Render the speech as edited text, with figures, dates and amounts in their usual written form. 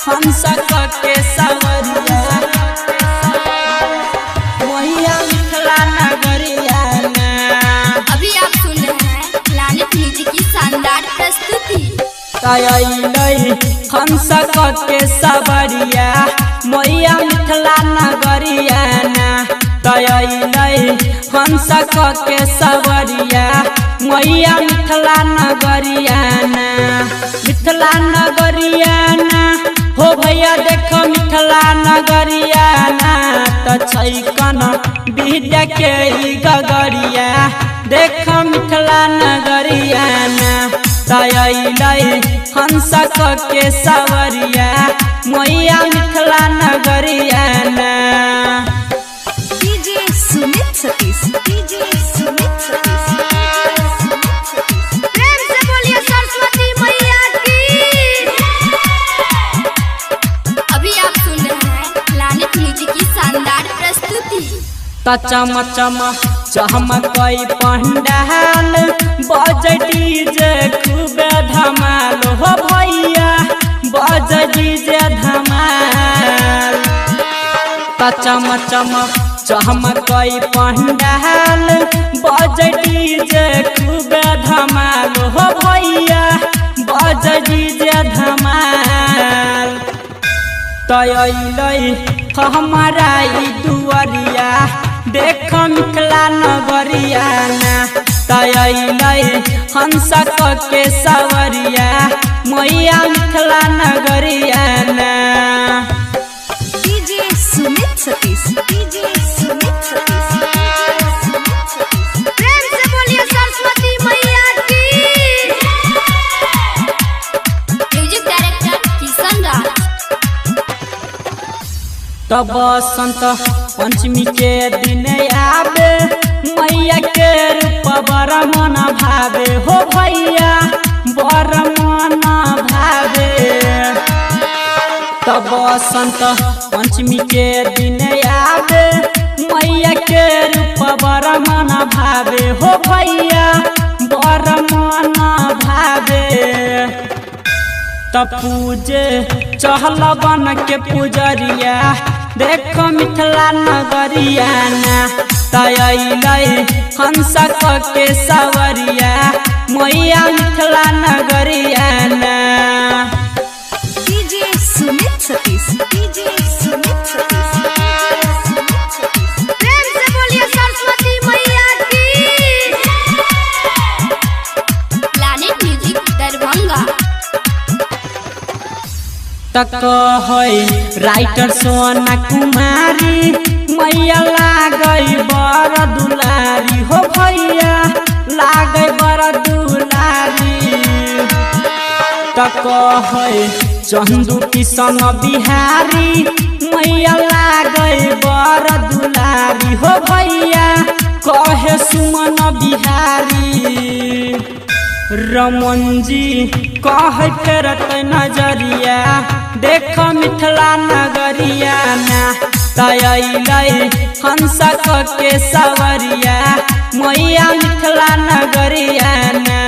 हंस के सवरिया मैया मिथिला नगरिया में। अभी आप सुन रहे हैं प्लानेट म्यूजिक की शानदार प्रस्तुति। हंस के सवरिया मैया मिथिला नगरिया ना। हंस के सवरिया मैया मिथिला नगरिया ना। मिथिला नगरिया ना हो भैया देखो मिथिला नगरिया ना। तो छैकन विद्या के गगरिया देखो मिथिला नगरिया ना। हंस के सवरिया मैया मिथिला नगरिया ना। DJ Sumit Satish, DJ Sumit Satish. प्रेम से बोलिए सरस्वती मैया की। अभी आप सुन रहे हैं प्लानेट म्यूजिक की शानदार प्रस्तुति। चम चम चमकई पंडाल बज डीजे खूब धमाल हो भैया बज डीजे धमाल। चम चम चमकई पंडाल बज डीजे खूब धमाल हो भैया बज डीजे धमाल। हमारा ई दुआरिया देख मिथिला नगरिया ना। हंस के सवरिया मैया मिथिला नगरिया ना। DJ Sumit Satish, DJ Sumit Satish. प्रेम से बोलिए सरस्वती मैया की। Music director Kishan Raj. तब बसंत पंचमी के दिन आवे मैया के रूप बड़ मन भावे हो भैया बड़ मन भावे। तब बसंत पंचमी के दिन आवे मैया के रूप बड़ मन भावे हो भैया बड़ मन भावे। तब पूजे चहल बन के पुजरिया देखो मिथिला नगरिया ना। हंस के सवरिया मैया मिथिला नगरिया ना। DJ Sumit Satish, DJ Sumit Satish. प्रेम से बोलिए सरस्वती मैया की। Planet music Darbhanga. तक है राइटर सोना कुमारी मैया लागई बड़ दुलारी हो भैया लागई बड़ दुलारी। तक है चंदू किशन बिहारी मैया लागई बड़ दुलारी हो भैया कहे सुमन बिहारी। रमन जी कह फेरत नजरिया देख मिथिला नगरिया ना। हंस के सवरिया मैया मिथिला नगरिया ना।